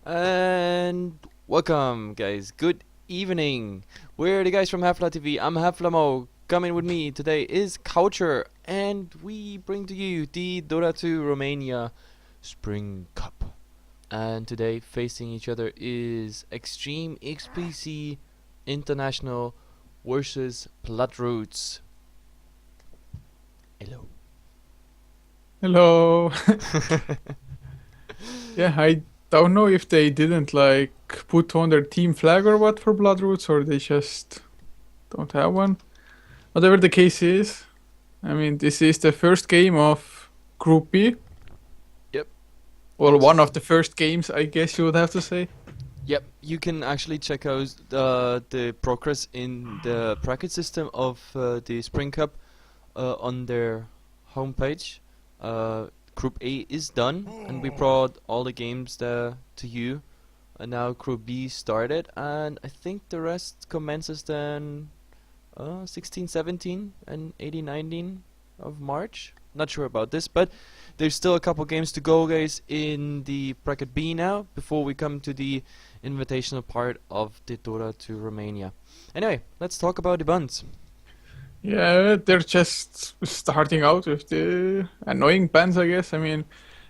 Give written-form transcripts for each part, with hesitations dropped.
And welcome, guys. Good evening. We're the guys from Heflatv. I'm Heflamo. Coming with me today is Coucher, and we bring to you the Dota 2 Romania Spring Cup. And today, facing each other is Extreme XPC International versus Bloodroots. Hello. Hello. Yeah, I don't know if they didn't like put on their team flag or what for Bloodroots, or they just don't have one. Whatever the case is, I mean, this is the first game of Group B. Yep. Well, one of the first games, I guess you would have to say. Yep, you can actually check out the progress in the bracket system of the Spring Cup on their homepage. Group A is done, and we brought all the games there to you. And now Group B started, and I think the rest commences then 16, 17, and 18, 19 of March. Not sure about this, but there's still a couple games to go, guys, in the bracket B now, before we come to the invitational part of the Dota to Romania. Anyway, let's talk about the buns. Yeah, they're just starting out with the annoying bans, I guess. I mean,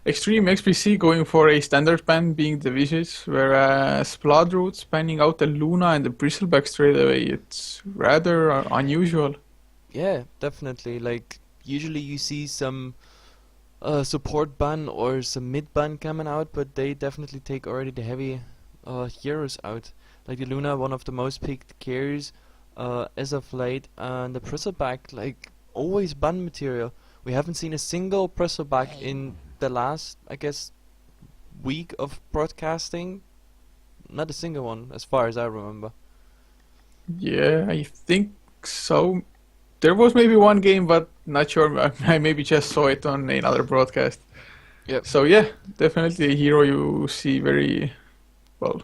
Extreme XPC going for a standard ban being the Vicious, whereas Bloodroots banning out the Luna and the Bristleback straight away. It's rather unusual. Yeah, definitely. Like, usually you see some support ban or some mid ban coming out, but they definitely take already the heavy heroes out. Like the Luna, one of the most picked carries as of late, and the Bristleback, like, always ban material. We haven't seen a single Bristleback in the last, I guess, week of broadcasting. Not a single one, as far as I remember. Yeah, I think so. There was maybe one game, but not sure. I maybe just saw it on another broadcast. Yep. So yeah, definitely a hero you see very well.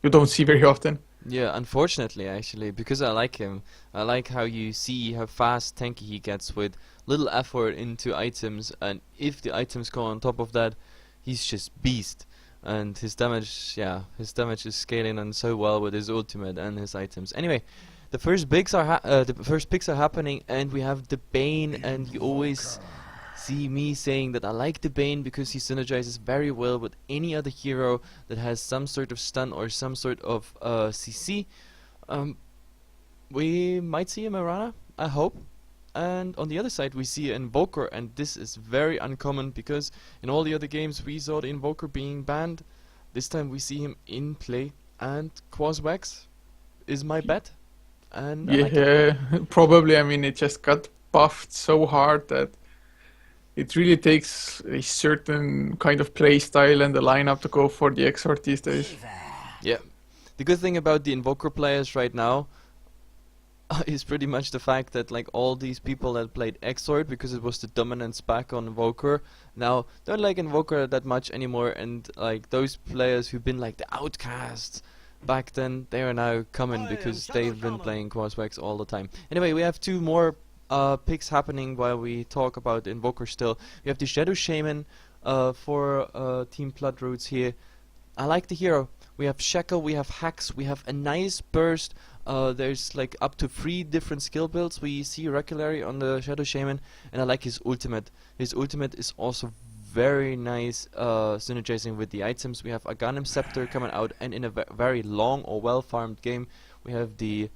You don't see very often. Yeah, unfortunately, actually, because I like him. I like how you see how fast tanky he gets with little effort into items, and if the items go on top of that, he's just beast. And his damage, yeah, his damage is scaling on so well with his ultimate and his items. Anyway, the first picks are happening, and we have the Bane, and you always see me saying that I like the Bane because he synergizes very well with any other hero that has some sort of stun or some sort of CC. Um, we might see a Mirana, I hope. And on the other side we see an Invoker, and this is very uncommon because in all the other games we saw the Invoker being banned. This time we see him in play, and Quaswax is my bet, and I like it. Yeah, probably. I mean, it just got buffed so hard that it really takes a certain kind of play style and the lineup to go for the Exort these days. Yeah. The good thing about the Invoker players right now is pretty much the fact that, like, all these people that played Exort because it was the dominant spec on Invoker now don't like Invoker that much anymore, and like those players who've been like the outcasts back then, they are now coming because they've been playing Quaswax all the time. Anyway, we have two more picks happening while we talk about Invoker still. We have the Shadow Shaman for Team Bloodroots here. I like the hero. We have Shackle, we have Hacks, we have a nice burst. There's like up to 3 different skill builds we see regularly on the Shadow Shaman, and I like his ultimate. His ultimate is also very nice, synergizing with the items. We have Aghanim Scepter coming out, and in a very long or well farmed game, we have the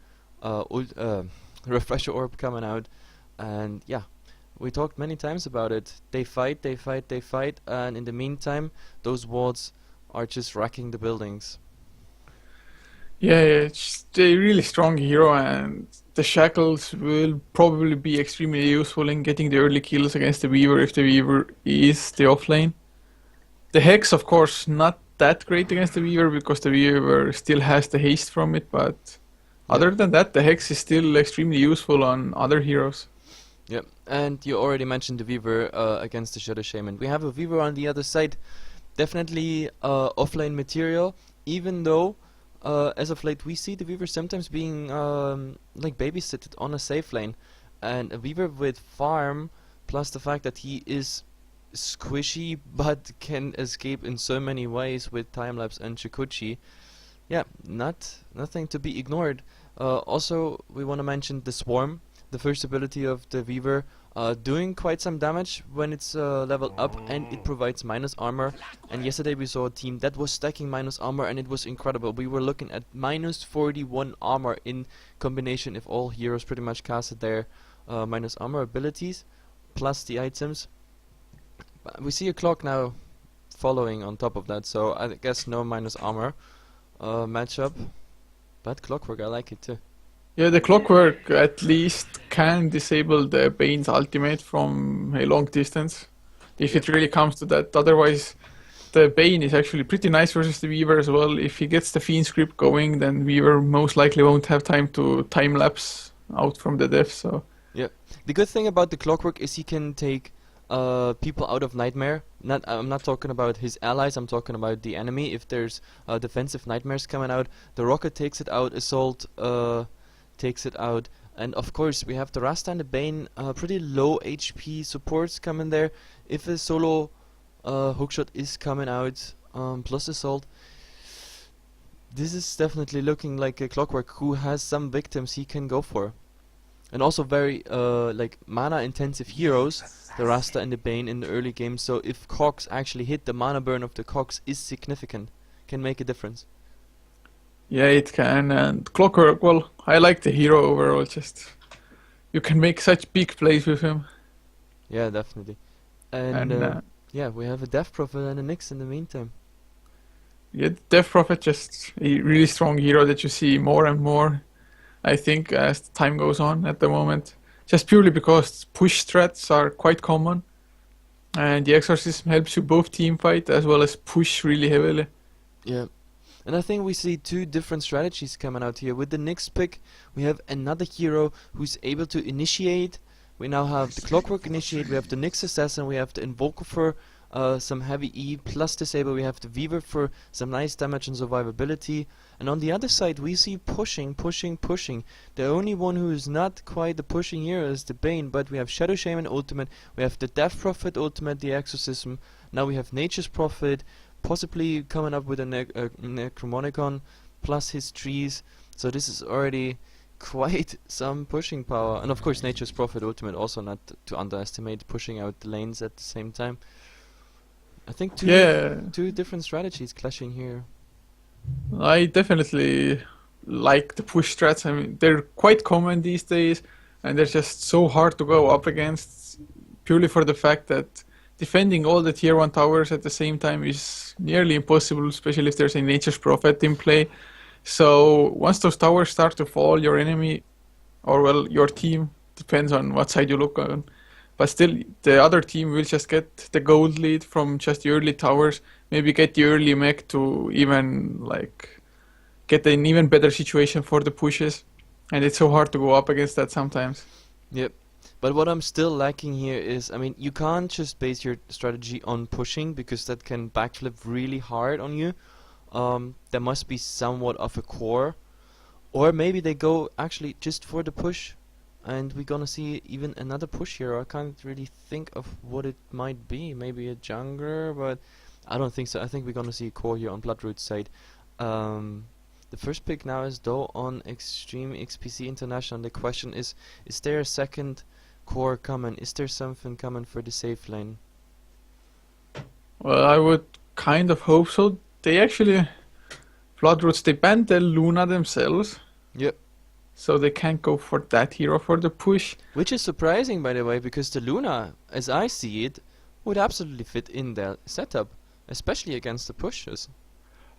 Refresher Orb coming out, and yeah. We talked many times about it. They fight, they fight, they fight, and in the meantime, those wards are just wrecking the buildings. Yeah, yeah, it's a really strong hero, and the Shackles will probably be extremely useful in getting the early kills against the Weaver if the Weaver is the offlane. The Hex, of course, not that great against the Weaver because the Weaver still has the haste from it, but Yep. other than that, the Hex is still extremely useful on other heroes. Yep. And you already mentioned the Weaver against the Shadow Shaman. We have a Weaver on the other side. Definitely offlane material, even though as of late we see the Weaver sometimes being like babysitted on a safe lane. And a Weaver with farm, plus the fact that he is squishy, but can escape in so many ways with time-lapse and Chikuchi. Yeah, nothing to be ignored. Also, we want to mention the Swarm, the first ability of the Weaver, doing quite some damage when it's leveled up, and it provides minus armor. And yesterday we saw a team that was stacking minus armor, and it was incredible. We were looking at minus 41 armor in combination if all heroes pretty much casted their minus armor abilities, plus the items. We see a clock now following on top of that, so I guess no minus armor matchup. But Clockwork, I like it too. Yeah, the Clockwork at least can disable the Bane's ultimate from a long distance, if it really comes to that. Otherwise, the Bane is actually pretty nice versus the Weaver as well. If he gets the Fiend script going, then Weaver most likely won't have time to time-lapse out from the def, so... Yeah, the good thing about the Clockwork is he can take people out of Nightmare. I'm not talking about his allies, I'm talking about the enemy. If there's defensive Nightmares coming out, the Rocket takes it out, Assault takes it out, and of course we have the Rasta and the Bane, pretty low HP supports coming there. If a solo hookshot is coming out, plus Assault, this is definitely looking like a Clockwork who has some victims he can go for. And also very like mana intensive heroes, the Rasta and the Bane in the early game, so if Cogs actually hit, the mana burn of the Cogs is significant, can make a difference. Yeah, it can, and Clockwork, well, I like the hero overall, just... You can make such big plays with him. Yeah, definitely. And yeah, we have a Death Prophet and a Nyx in the meantime. Yeah, Death Prophet, just a really strong hero that you see more and more, I think, as time goes on at the moment. Just purely because push strats are quite common, and the Exorcism helps you both team fight as well as push really heavily. Yeah. And I think we see two different strategies coming out here. With the Nyx pick, we have another hero who's able to initiate. We now have the Clockwork initiate, we have the Nyx Assassin, we have the Invoker for some heavy E, plus disable, we have the Weaver for some nice damage and survivability. And on the other side we see pushing. The only one who is not quite the pushing hero is the Bane, but we have Shadow Shaman ultimate, we have the Death Prophet ultimate, the Exorcism, now we have Nature's Prophet, possibly coming up with a Necromonicon plus his trees, so this is already quite some pushing power. And of course Nature's Prophet ultimate also not to underestimate, pushing out the lanes at the same time. I think two different strategies clashing here. I definitely like the push strats. I mean, they're quite common these days, and they're just so hard to go up against, purely for the fact that defending all the tier 1 towers at the same time is nearly impossible, especially if there's a Nature's Prophet in play. So once those towers start to fall, your enemy, or well, your team, depends on what side you look on, but still the other team will just get the gold lead from just the early towers, maybe get the early mech to even like get an even better situation for the pushes, and it's so hard to go up against that sometimes. Yep. But what I'm still lacking here is, I mean, you can't just base your strategy on pushing, because that can backflip really hard on you. There must be somewhat of a core, or maybe they go actually just for the push, and we're gonna see even another push hero. I can't really think of what it might be. Maybe a jungler, but I don't think so. I think we're gonna see a core here on Bloodroot's side. The first pick now is though on Extreme XPC International. The question is there a second core coming? Is there something coming for the safe lane? Well, I would kind of hope so. They actually, Bloodroots, they banned the Luna themselves. Yep. So they can't go for that hero for the push. Which is surprising, by the way, because the Luna, as I see it, would absolutely fit in their setup, especially against the pushes.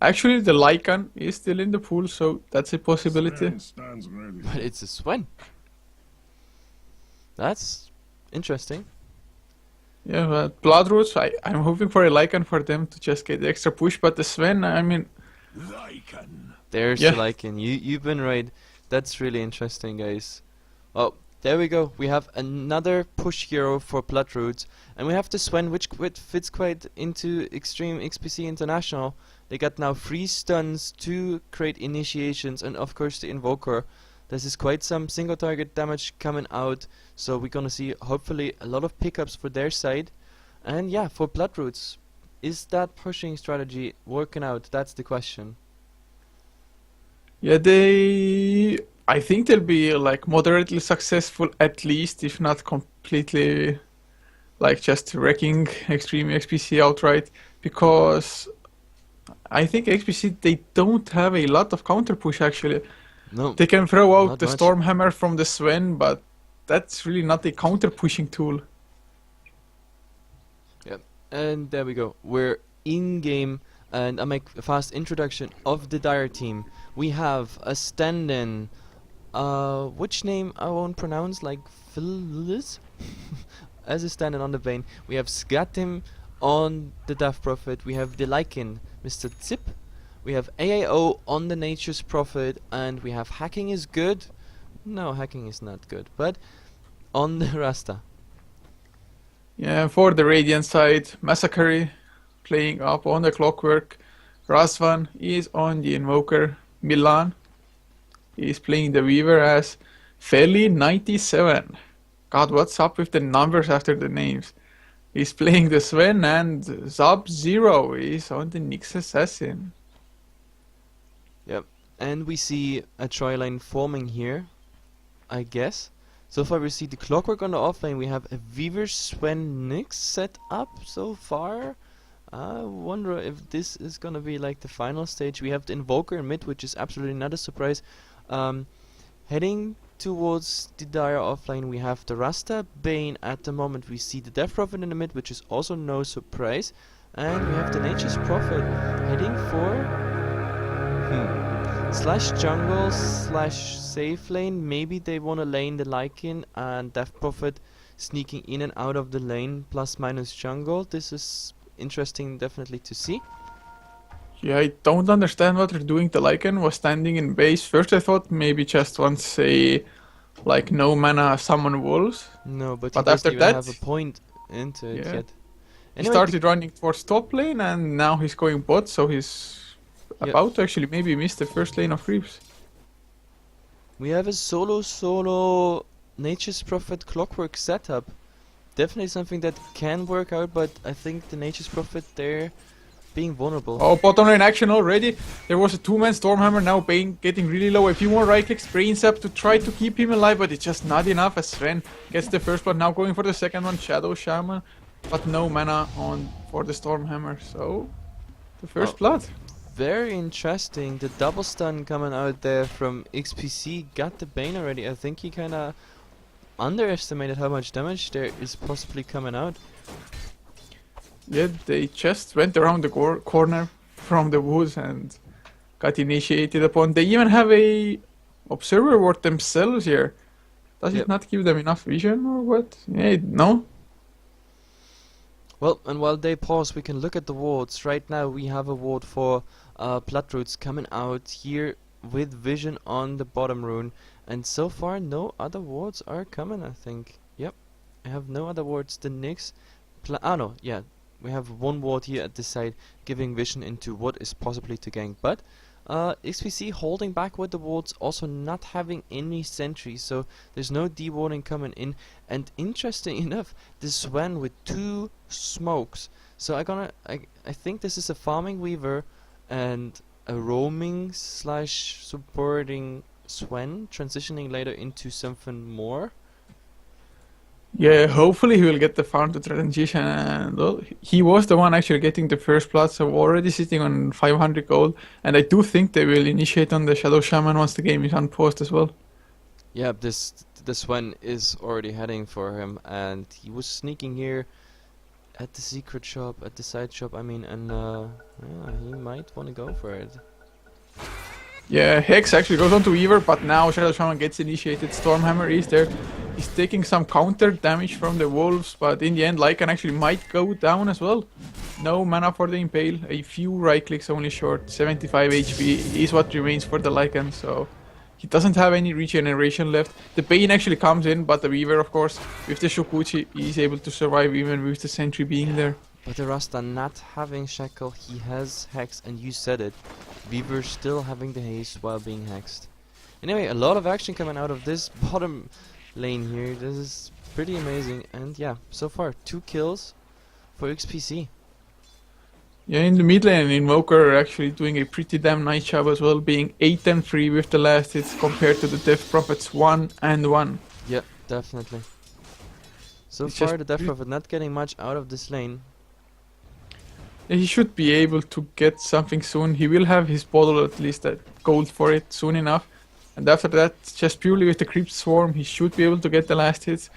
Actually, the Lycan is still in the pool, so that's a possibility. But it's a Sven. That's interesting. Yeah, but Bloodroots, I'm hoping for a Lycan for them to just get the extra push, but the Sven, I mean... Lycan. There's the Lycan. You've been right. That's really interesting, guys. Oh, there we go. We have another push hero for Bloodroots, and we have the Sven, which fits quite into Extreme XPC International. They got now 3 stuns, 2 create initiations, and of course the Invoker. This is quite some single target damage coming out, so we're gonna see hopefully a lot of pickups for their side. And yeah, for Bloodroots, is that pushing strategy working out? That's the question. Yeah, I think they'll be like moderately successful at least, if not completely, like just wrecking Extreme XPC outright. Because I think XPC, they don't have a lot of counter push actually. No, They can throw out not the much. Stormhammer from the Sven, but that's really not a counter pushing tool. And there we go. We're in game, and I make a fast introduction of the Dire team. We have a stand-in, which name I won't pronounce, like Phyllis, as a stand-in on the Bane. We have Skatim on the Death Prophet. We have the Lycan, Mr. Zip. We have AAO on the Nature's Prophet, and we have Hacking is good. No, Hacking is not good, but on the Rasta. Yeah, for the Radiant side, Massacre playing up on the Clockwork. Rasvan is on the Invoker. Milan is playing the Weaver as Feli97. God, what's up with the numbers after the names? He's playing the Sven, and Sub-Zero is on the Nyx Assassin. Yep, and we see a try line forming here, I guess. So far we see the Clockwork on the offlane. We have a Weaver Sven Nyx set up so far. I wonder if this is gonna be like the final stage. We have the Invoker in mid, which is absolutely not a surprise. Heading towards the Dire offlane, we have the Rasta Bane at the moment. We see the Death Prophet in the mid, which is also no surprise. And we have the Nature's Prophet heading for slash jungle slash safe lane. Maybe they wanna lane the Lycan, and Death Prophet sneaking in and out of the lane plus minus jungle. This is interesting definitely to see. Yeah, I don't understand what they're doing. The Lycan was standing in base. First I thought maybe just wants a like no mana summon wolves. No, but But he after doesn't even that, have a point into it yeah, yet. he Anyway, started running towards top lane, and now he's going bot, so he's Yep. about to actually maybe miss the first lane of creeps. we have a solo Nature's Prophet Clockwork setup. Definitely something that can work out, but I think the Nature's Prophet there being vulnerable. Oh, bottom lane action already. There was a two-man Stormhammer, now Bane getting really low. A few more right clicks, Brains up to try to keep him alive, but it's just not enough as Sven gets the first blood. Now going for the second one, Shadow Shaman, but no mana on for the Stormhammer, so the first Oh. blood. Very interesting. The double stun coming out there from XPC got the Bane already. I think he kinda underestimated how much damage there is possibly coming out. Yeah, they just went around the corner from the woods and got initiated upon. They even have a observer ward themselves here. Does Yep. it not give them enough vision or what? Yeah, no. Well, and while they pause, we can look at the wards. Right now we have a ward for Bloodroots coming out here with vision on the bottom rune. And so far no other wards are coming, I think. Yep, I have no other wards. The Nyx... no, yeah. We have one ward here at this side giving vision into what is possibly to gank. But XPC holding back with the wards, also not having any sentries. So there's no D-warding coming in. And interesting enough, this Sven with 2 smokes. So I think this is a farming Weaver and a roaming slash supporting Sven, transitioning later into something more. Yeah, hopefully he will get the farm to transition, and well, he was the one actually getting the first blood, so already sitting on 500 gold, and I do think they will initiate on the Shadow Shaman once the game is unpaused as well. Yeah, this Sven is already heading for him, and he was sneaking here at the secret shop, at the side shop, I mean, and yeah, he might want to go for it. Yeah, Hex actually goes on to Weaver, but now Shadow Shaman gets initiated. Stormhammer is there. He's taking some counter damage from the wolves, but in the end Lycan actually might go down as well. No mana for the Impale, a few right clicks only short, 75 HP is what remains for the Lycan, so he doesn't have any regeneration left. The Bane actually comes in, but the Weaver, of course, with the Shokuchi, is able to survive even with the sentry being there. But the Rasta not having Shackle, he has Hex, and you said it. Weaver still having the haste while being hexed. Anyway, a lot of action coming out of this bottom lane here. This is pretty amazing. And yeah, so far 2 kills for XPC. Yeah, in the mid lane, Invoker are actually doing a pretty damn nice job as well, being 8 and 3 with the last hits compared to the Death Prophet's 1 and 1. Yeah, definitely. So It's far, just the Death Prophet not getting much out of this lane. He should be able to get something soon. He will have his bottle, at least a gold for it, soon enough. And after that, just purely with the Creep Swarm, he should be able to get the last hits.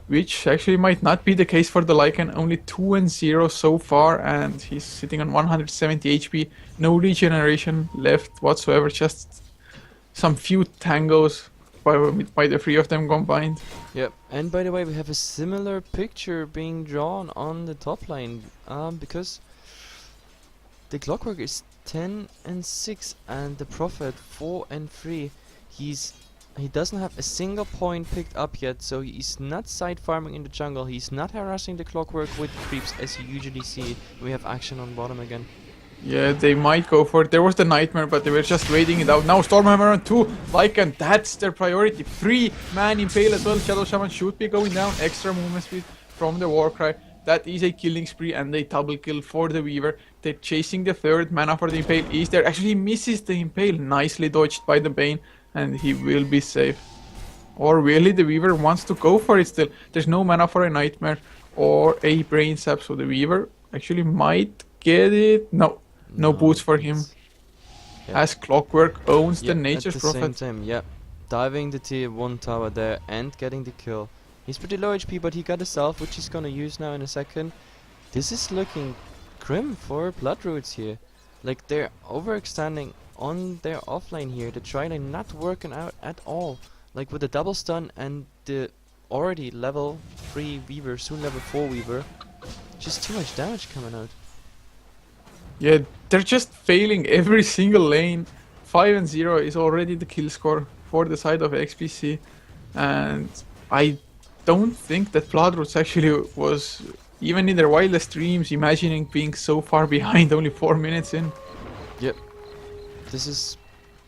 Which actually might not be the case for the Lycan. Only 2 and 0 so far, and he's sitting on 170 HP. No regeneration left whatsoever, just some few tangos by the three of them combined. Yep, and by the way, we have a similar picture being drawn on the top line, because the Clockwork is 10 and 6, and the Prophet 4 and 3. He doesn't have a single point picked up yet, so he's not side farming in the jungle. He's not harassing the Clockwork with creeps as you usually see. We have action on bottom again. Yeah, they might go for it. There was the Nightmare, but they were just waiting it out. Now Stormhammer on 2, Lycan, that's their priority. 3-man Impale as well. Shadow Shaman should be going down. Extra movement speed from the Warcry. That is a killing spree and a double kill for the Weaver. They're chasing the third. Mana for the Impale is there. Actually, he misses the Impale. Nicely dodged by the Bane, and he will be safe. Or really, the Weaver wants to go for it still. There's no mana for a Nightmare or a Brain Sap, so the Weaver actually might get it. No boots for him. Yeah. As Clockwork owns the Yep, Nature's at the Prophet. same time, yeah. Diving the tier 1 tower there and getting the kill. He's pretty low HP, but he got a self, which he's gonna use now in a second. This is looking grim for Blood Roots here. Like, they're overextending on their offlane here. The tri-lane not working out at all. Like, with the double stun and the already level 3 Weaver, soon level 4 Weaver. Just too much damage coming out. Yeah, they're just failing every single lane. 5 and 0 is already the kill score for the side of XPC. And I don't think that Bloodroots actually was, even in their wildest dreams, imagining being so far behind only 4 minutes in. Yep. This is...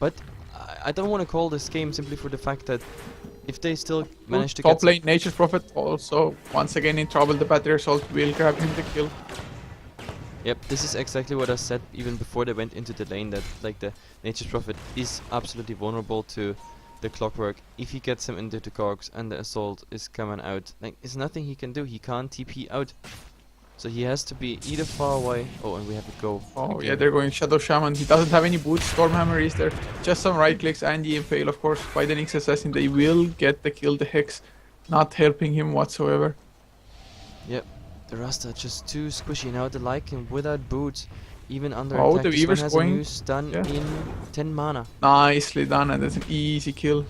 But I don't want to call this game simply for the fact that if they still manage to Top get... lane, Nature's Prophet also once again in trouble. The Battery Assault will grab him the kill. Yep, this is exactly what I said even before they went into the lane, that like the Nature's Prophet is absolutely vulnerable to the Clockwork. If he gets him into the cogs and the Assault is coming out, like, there's nothing he can do. He can't TP out. So he has to be either far away... Oh, and we have it go. Oh again. yeah, they're going Shadow Shaman. He doesn't have any boots. Stormhammer is there. Just some right clicks and the Impale, of course, by the Nyx Assassin. They will get the kill. The Hex not helping him whatsoever. Yep. The Rasta just too squishy. Now the Lycan without boots, even under Oh, attack. the This one Weaver's has going- a new stun yeah. in 10 mana. Nicely done, and that's an easy kill.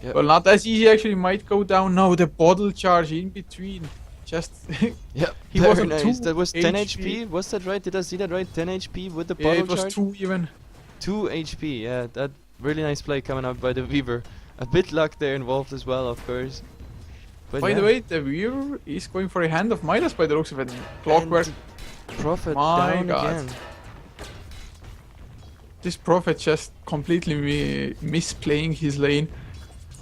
Yep. Well, not as easy actually. Might go down. No, the bottle charge in between. Just Yep, He was very on nice. 2 That was 10 HP. HP. Was that right? Did I see that right? 10 HP with the yeah, bottle it was charge? 2 even. 2 HP. Yeah, that really nice play coming out by the Weaver. A bit luck there involved as well, of course. But By yeah. the way, the Weaver is going for a Hand of Midas by the looks of it. Clockwork. And Prophet My down God. again. This Prophet just completely misplaying his lane.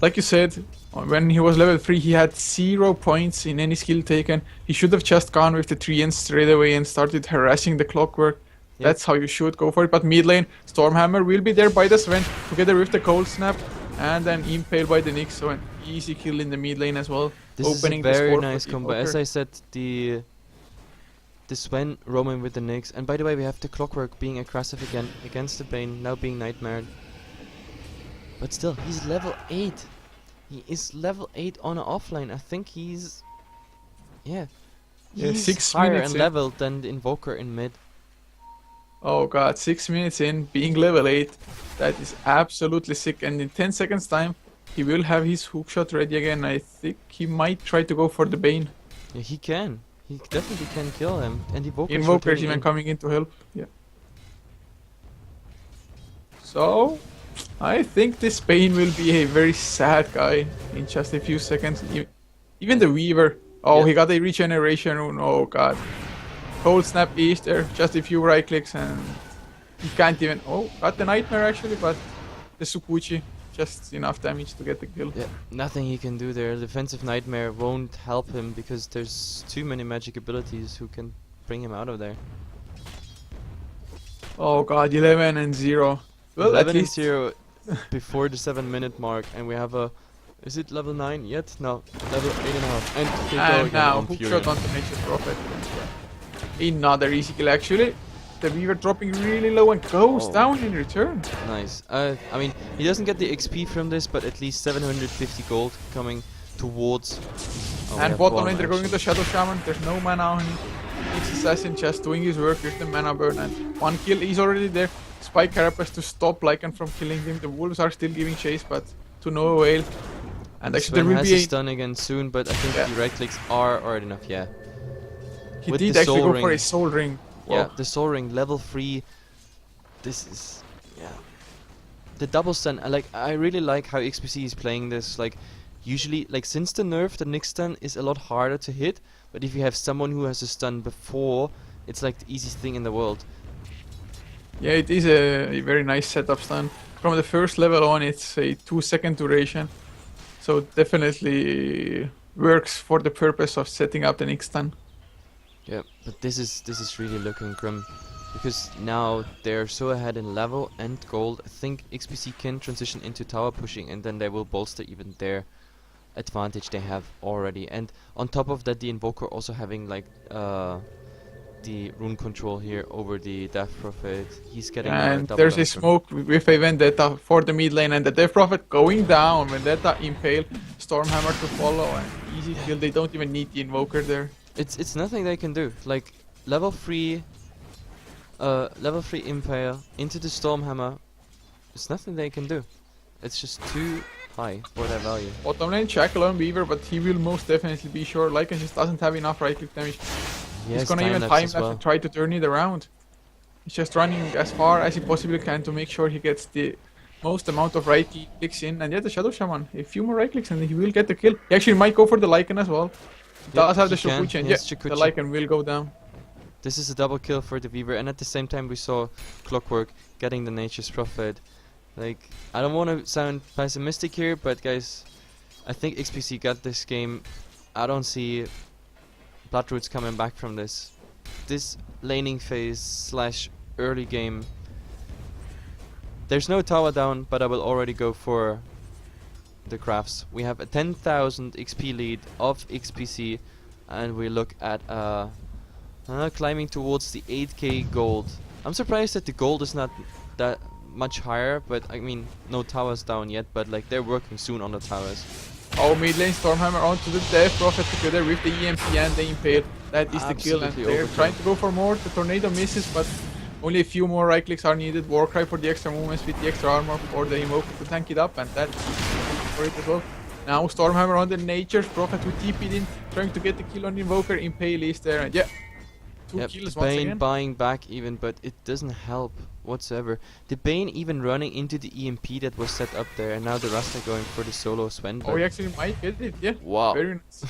Like you said, when he was level 3, he had 0 points in any skill taken. He should have just gone with the treants straight away and started harassing the Clockwork. Yep. That's how you should go for it. But mid lane, Stormhammer will be there by the Sven, together with the Cold Snap, and then Impale by the Nyx. So an easy kill in the mid lane as well. This Opening is a the very score nice for combo. As Invoker. I said, the Sven roaming with the Nyx, and by the way, we have the Clockwork being aggressive again against the Bane, now being Nightmared. But still, he's level 8. He is level 8 on an offline. I think he's... Yeah. Yeah, He's 6 higher minutes in in. level than the Invoker in mid. Oh god, 6 minutes in, being level 8. That is absolutely sick. And in 10 seconds time, he will have his hookshot ready again. I think he might try to go for the Bane. Yeah, he can. He definitely can kill him. And Invoker's rotating even in. coming in to help. Yeah. So, I think this Bane will be a very sad guy in just a few seconds. Even the Weaver. Oh, Yeah. he got a regeneration rune. Oh god. Cold Snap is there. Just a few right clicks and he can't even... Oh, got the Nightmare actually, but the Sukuchi. just enough damage to get the kill. Yeah, nothing he can do there. Defensive Nightmare won't help him because there's too many magic abilities who can bring him out of there. Oh god, 11 and 0. Well, 11 at and least 0 before the 7-minute mark, and we have a. Is it level 9 yet? No, level 8.5. And they go and again now on hook Fury. shot onto Nature's Prophet. Another easy kill actually. The Weaver dropping really low and goes Oh. down in return. Nice. I mean, he doesn't get the XP from this, but at least 750 gold coming towards. Oh, we And have bottom one lane they're going actually. into Shadow Shaman. There's no mana on him. Each assassin just doing his work. Here's the mana burn and one kill. He's already there. Spike Carapace to stop Lycan from killing him. The wolves are still giving chase, but to no avail. And actually there Sven will has be a a... stun again soon, but I think Yeah. the right clicks are already enough. Yeah. He with did the actually soul go for ring. a soul ring. Yeah, Wow. the Soul Ring level 3. This is, yeah. The double stun. I really like how XPC is playing this. Like, usually, like since the nerf, the Nyx stun is a lot harder to hit. But if you have someone who has a stun before, it's like the easiest thing in the world. Yeah, it is a very nice setup stun. From the first level on, it's a 2-second duration. So definitely works for the purpose of setting up the Nyx stun. Yeah, but this is really looking grim. Because now they're so ahead in level and gold. I think XPC can transition into tower pushing, and then they will bolster even their advantage they have already. And on top of that, the Invoker also having like the rune control here over the Death Prophet. He's getting And double there's a damage. smoke with a Vendetta for the mid lane and the Death Prophet going down. Vendetta impale, Stormhammer to follow and easy kill. They don't even need the Invoker there. It's nothing they can do. Like level 3 impale into the Stormhammer. It's nothing they can do. It's just too high for their value. Bottom lane, Shackle on Beaver, but he will most definitely be sure. Lycan just doesn't have enough right click damage. He's gonna even time lapse and try to turn it around. He's just running as far as he possibly can to make sure he gets the most amount of right clicks in. And yeah, the Shadow Shaman, a few more right clicks and he will get the kill. He actually might go for the Lycan as well. He does have the he can. Shokuchi and He yeah, has the Shokuchi. Lycan will go down. This is a double kill for the Weaver, and at the same time we saw Clockwork getting the Nature's Prophet. Like, I don't want to sound pessimistic here, but guys, I think XPC got this game. I don't see Bloodroots coming back from this. This laning phase slash early game. There's no tower down, but I will already go for the crafts. We have a 10,000 XP lead of XPC, and we look at climbing towards the 8k gold. I'm surprised that the gold is not that much higher, but I mean, no towers down yet, but like they're working soon on the towers. Oh, mid lane Stormhammer onto the Death Prophet together with the EMP and the Impale. That is the kill, and Absolutely they're overkill. trying to go for more. The Tornado misses, but only a few more right clicks are needed. Warcry for the extra movements with the extra armor for the Invoker to tank it up, and that's for it as well. Now Stormhammer on the Nature's Prophet who TP'd in, trying to get the kill on the Invoker. Impale is there, and yeah, two Yep, kills the once Bane again. buying back even, but it doesn't help whatsoever. The Bane even running into the EMP that was set up there, and now the Rasta going for the solo Sven. Oh, he actually might get it, yeah. Wow. Very nice.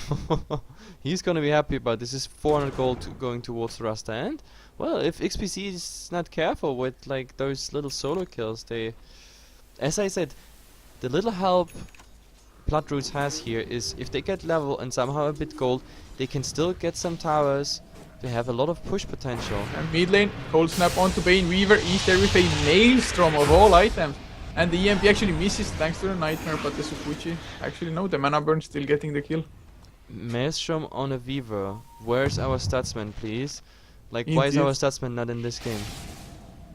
He's gonna be happy about this. Is 400 gold going towards the Rasta, and well, if XPC is not careful with like those little solo kills, they, as I said, the little help Bloodroots has here is if they get level and somehow a bit gold, they can still get some towers. They have a lot of push potential. And mid lane, Cold Snap onto Bane. Weaver is there with a Maelstrom of all items. And the EMP actually misses thanks to the Nightmare, but the Sukuchi, actually no, the Mana Burn still getting the kill. Maelstrom on a Weaver. Where's our statsman, please? Like, why is Indeed. our statsman not in this game?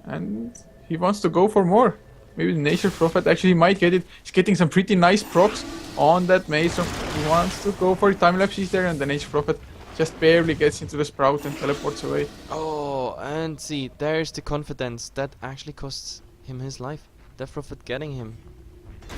And he wants to go for more. Maybe the Nature's Prophet actually might get it. He's getting some pretty nice procs on that Maelstrom. He wants to go for it. Time lapse is there, and the Nature's Prophet just barely gets into the Sprout and teleports away. Oh, and see, there's the confidence. That actually costs him his life. Death Prophet getting him.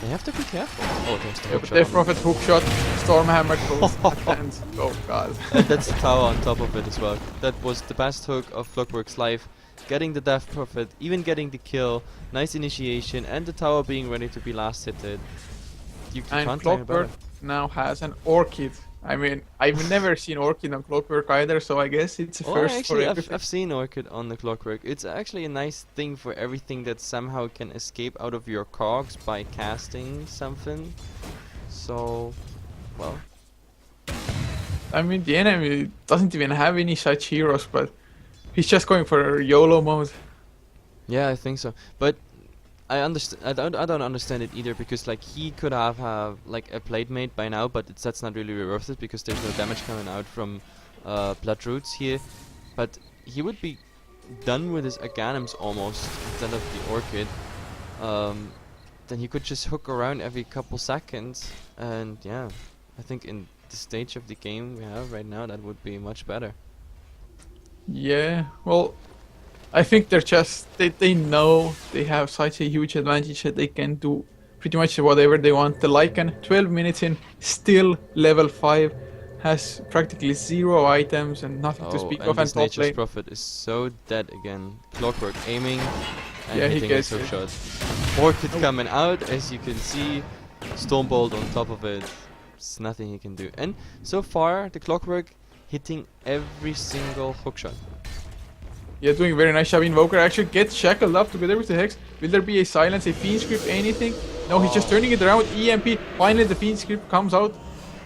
They have to be careful. Oh, there's the Yeah, hook but shot Death on Prophet hookshot, Stormhammer, Cold Snap, and oh god. And that's the tower on top of it as well. That was the best hook of Clockwork's life. Getting the Death Prophet, even getting the kill, nice initiation, and the tower being ready to be last hitted. You And can't claim it better. Clockwork now has an Orchid. I mean, I've never seen Orchid on Clockwork either, so I guess it's a Oh, first actually, for I've everything. seen Orchid on the Clockwork. It's actually a nice thing for everything that somehow can escape out of your cogs by casting something. So, well, I mean, the enemy doesn't even have any such heroes, but he's just going for YOLO mode. yeah, I think so. But I understand. I don't understand it either, because like he could have like a plate mate by now, but that's not really worth it because there's no damage coming out from blood roots here. But he would be done with his Aghanims almost instead of the Orchid. Then he could just hook around every couple seconds, and yeah, I think in the stage of the game we have right now, that would be much better. Yeah, well, I think they're just they know they have such a huge advantage that they can do pretty much whatever they want. The Lycan, 12 minutes in, still level 5, has practically 0 items and nothing to Oh, speak and of, and this top Nature's lane. Prophet is so dead again. Clockwork aiming and Yeah, he hitting his gets hook it. shot. Orchid coming out, as you can see. Stormbolt on top of it. There's nothing he can do. And so far, the Clockwork hitting every single hook shot. Yeah, doing a very nice job. Invoker actually gets shackled up together with the Hex. Will there be a silence, a Fiend Script, anything? No, he's just turning it around. EMP. Finally, the Fiend Script comes out.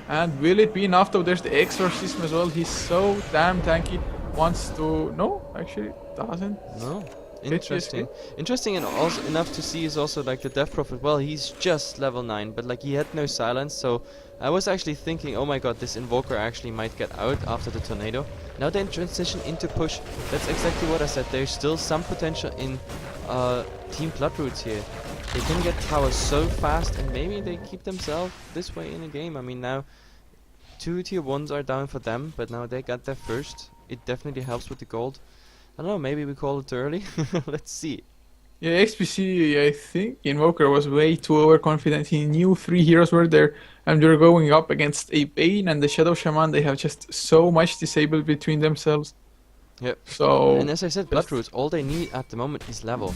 And will it be enough though? There's the Exorcism as well. He's so damn tanky. Wants to... No, actually doesn't. No. Get Interesting. GSP. Interesting, and also enough to see is also like the Death Prophet. Well, he's just level 9, but like he had no silence, so I was actually thinking, oh my god, this Invoker actually might get out after the tornado. Now they transition into push. That's exactly what I said. There's still some potential in Team Bloodroots here. They can get towers so fast, and maybe they keep themselves this way in a game. I mean, now 2 tier 1s are down for them, but now they got there first. It definitely helps with the gold. I don't know, maybe we call it early. Let's see. Yeah, XPC, I think Invoker was way too overconfident. He knew 3 heroes were there, and they were going up against a Bane and the Shadow Shaman. They have just so much disabled between themselves. Yep. So... And as I said, Bloodroots, all they need at the moment is level.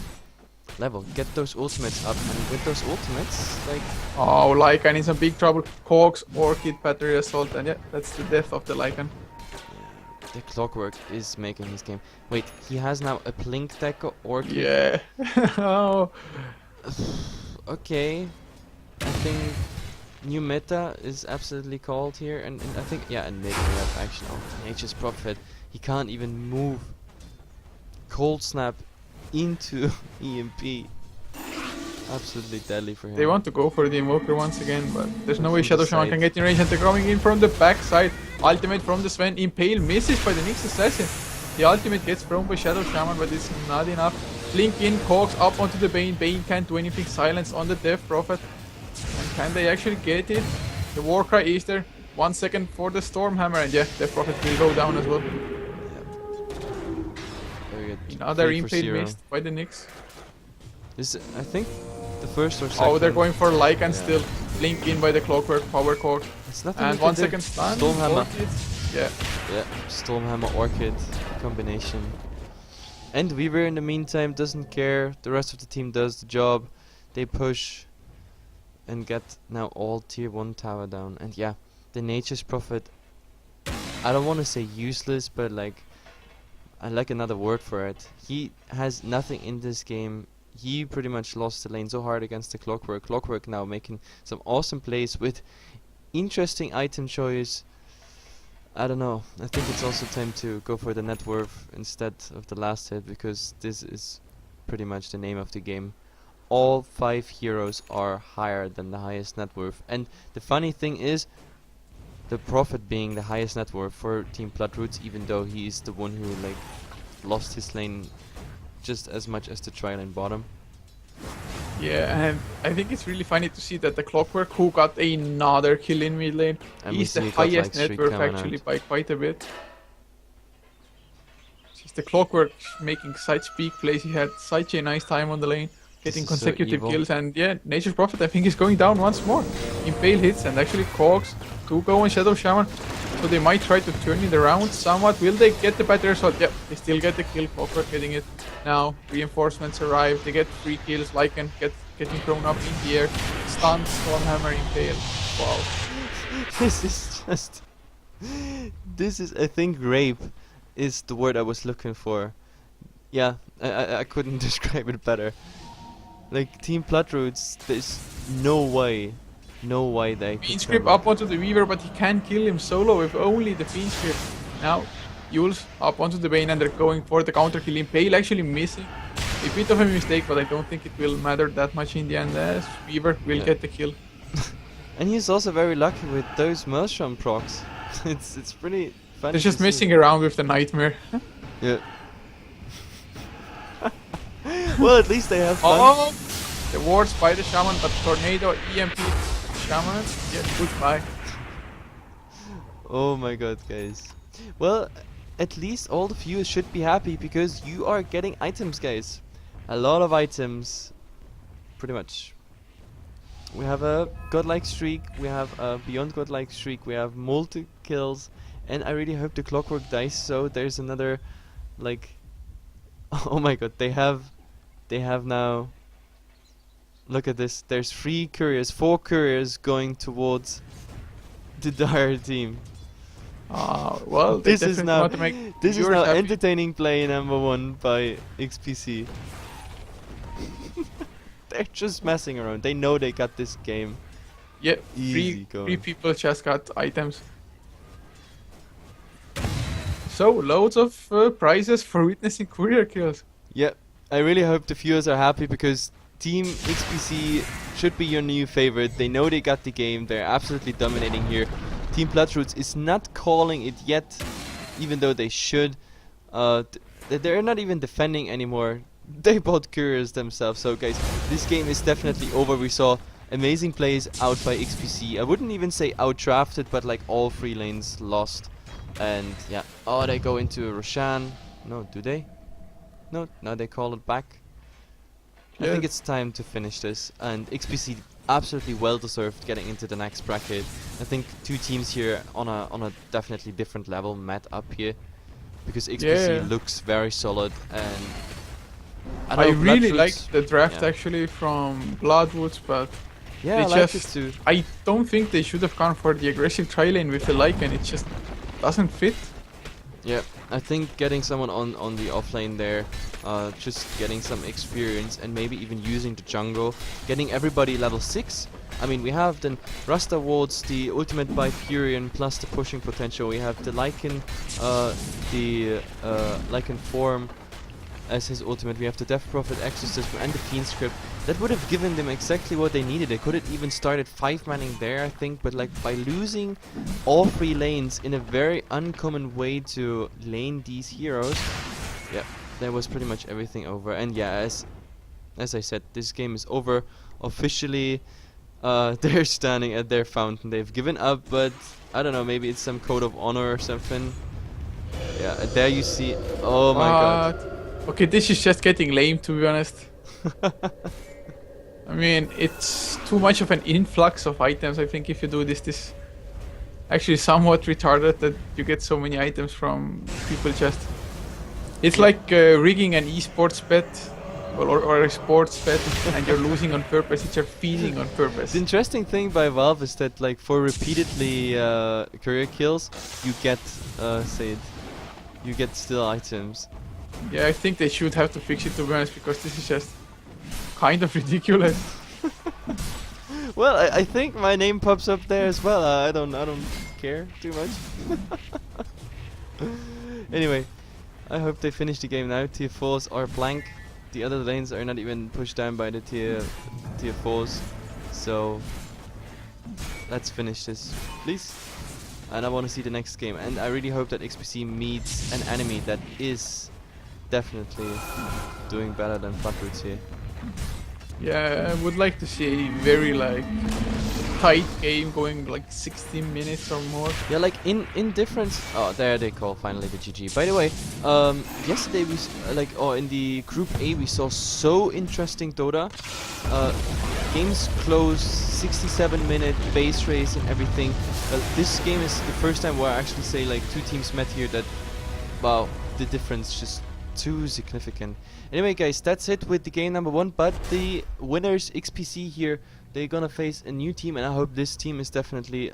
Level. Get those ultimates up, and with those ultimates, like... Oh, Lycan is in big trouble. Cogs, Orchid, Battery Assault, and yeah, that's the death of the Lycan. The Clockwork is making his game. Wait, he has now a Blink Decker Orchid? Yeah. Oh. Okay. I think new meta is absolutely called here, and I think, yeah, and maybe we have action on Nature's Prophet. He can't even move. Cold Snap into EMP. Absolutely deadly for him. They want to go for the Invoker once again, but there's no From way the Shadow Shaman side. can get in range, and they're coming in from the backside. Ultimate from the Sven. Impale misses by the Nyx Assassin. The ultimate gets thrown by Shadow Shaman, but it's not enough. Blink in, Cogs up onto the Bane. Bane can't do anything. Silence on the Death Prophet. And can they actually get it? The Warcry is there. 1 second for the Stormhammer, and yeah, Death Prophet will go down as well. Very good. Another 3 for Impale 0. missed by the Nyx. This is, I think, the first or second. Oh, they're going for Lycan Yeah. still. Blink in by the Clockwork, Power Core. It's nothing And we 1 can do. second stun. Stormhammer. Orchid. Yeah. Yeah, Stormhammer Orchid combination. And Weaver in the meantime doesn't care. The rest of the team does the job. They push and get now all tier 1 tower down. And yeah, the Nature's Prophet, I don't want to say useless, but like, I like another word for it. He has nothing in this game. He pretty much lost the lane so hard against the Clockwork. Clockwork now making some awesome plays with interesting item choice. I don't know. I think it's also time to go for the net worth instead of the last hit, because this is pretty much the name of the game. All 5 heroes are higher than the highest net worth. And the funny thing is, the Prophet being the highest net worth for Team Bloodroots, even though he is the one who like lost his lane just as much as the tri-lane bottom. Yeah, and I think it's really funny to see that the Clockwork, who got another kill in mid lane, And we is see the he got, like, highest net streak worth coming actually out. by quite a bit. Just the Clockwork making such big plays. He had such a nice time on the lane, getting is so consecutive evil. kills, and yeah, Nature's Prophet I think is going down once more. Impale hits and actually Cogs to go on Shadow Shaman. So they might try to turn it around somewhat. Will they get the Battery Assault? Yep, they still get the kill. Clockwork getting it. Now reinforcements arrive. They get 3 kills. Lycan getting thrown up in the air. Stun, Stormhammer, Impale. Wow. This is just This is, I think, rape is the word I was looking for. Yeah, I couldn't describe it better. Like Team Platroots, there's no way they Fiend could script up onto the Weaver, but he can kill him solo with only the Fiend script. Now, Yules up onto the Bane and they're going for the counter kill. Impale actually missing. A bit of a mistake, but I don't think it will matter that much in the end as Weaver will get the kill. And he's also very lucky with those Maelstrom procs. it's pretty funny. They're just to see. messing around with the Nightmare. Yeah. Well, at least they have fun. Oh! The wards by the Shaman, but Tornado, EMP, Shaman, yeah, goodbye. Oh my god, guys. Well, at least all the viewers should be happy because you are getting items, guys. A lot of items. Pretty much. We have a godlike streak, we have a beyond godlike streak, we have multi kills, and I really hope the clockwork dies so there's another, like, oh my god, they have now, look at this, there's 4 couriers going towards the dire team. Well, they This is definitely now want to make this is viewers now happy. entertaining play number 1 by XPC. They're just messing around. They know they got this game. Yeah, Easy three going. people just got items. So, loads of prizes for witnessing courier kills. Yeah, I really hope the viewers are happy because Team XPC should be your new favorite. They know they got the game. They're absolutely dominating here. Team Platroots is not calling it yet, even though they should. They're not even defending anymore. They bought couriers themselves. So guys, this game is definitely over. We saw amazing plays out by XPC. I wouldn't even say outdrafted, but like all 3 lanes lost. And yeah, oh, they go into Roshan. No, do they? No, now they call it back. I Yeah. think it's time to finish this, and XPC absolutely well deserved getting into the next bracket. I think 2 teams here on a definitely different level met up here, because XPC Yeah. looks very solid, and I, I know really Bloodroots- liked the draft yeah. actually from Bloodwoods, but Yeah, they I liked it just- too. I don't think they should have gone for the aggressive tri-lane with the Lycan. It just doesn't fit. Yeah, I think getting someone on the offlane there, just getting some experience and maybe even using the jungle, getting everybody level 6. I mean, we have then Rasta Wards, the ultimate by Furion plus the pushing potential. We have the Lycan, Lycan form as his ultimate. We have the Death Prophet Exorcism and the Fiend script. That would have given them exactly what they needed. They could have even started 5-manning there, I think, but like by losing all 3 lanes in a very uncommon way to lane these heroes, yeah, there was pretty much everything over. And yeah, as I said, this game is over officially. They're standing at their fountain. They've given up, but I don't know, maybe it's some code of honor or something. Yeah, there you see. Oh my god. Okay, this is just getting lame, to be honest. I mean, it's too much of an influx of items. I think if you do this actually somewhat retarded that you get so many items from people just... It's like rigging an esports bet or a sports bet and you're losing on purpose. It's you're feeding on purpose. The interesting thing by Valve is that like for repeatedly career kills, you get you get still items. Yeah, I think they should have to fix it, to be honest, because this is just kind of ridiculous. Well, I think my name pops up there as well. I don't care too much. Anyway, I hope they finish the game now. Tier 4s are blank. The other lanes are not even pushed down by the tier 4s. So let's finish this, please. And I want to see the next game. And I really hope that XPC meets an enemy that is definitely doing better than Platroots here. Yeah, I would like to see a very like tight game going like 16 minutes or more. Yeah, like in difference. Oh, there they call finally the GG. By the way, yesterday we in the Group A we saw so interesting Dota. Games closed, 67-minute base race and everything. This game is the first time where I actually say like 2 teams met here that, wow, the difference just too significant. Anyway guys, that's it with the game number 1, but the winners XPC here, they're gonna face a new team, and I hope this team is definitely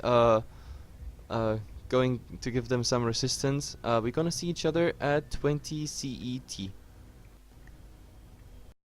going to give them some resistance. We're gonna see each other at 20 CET.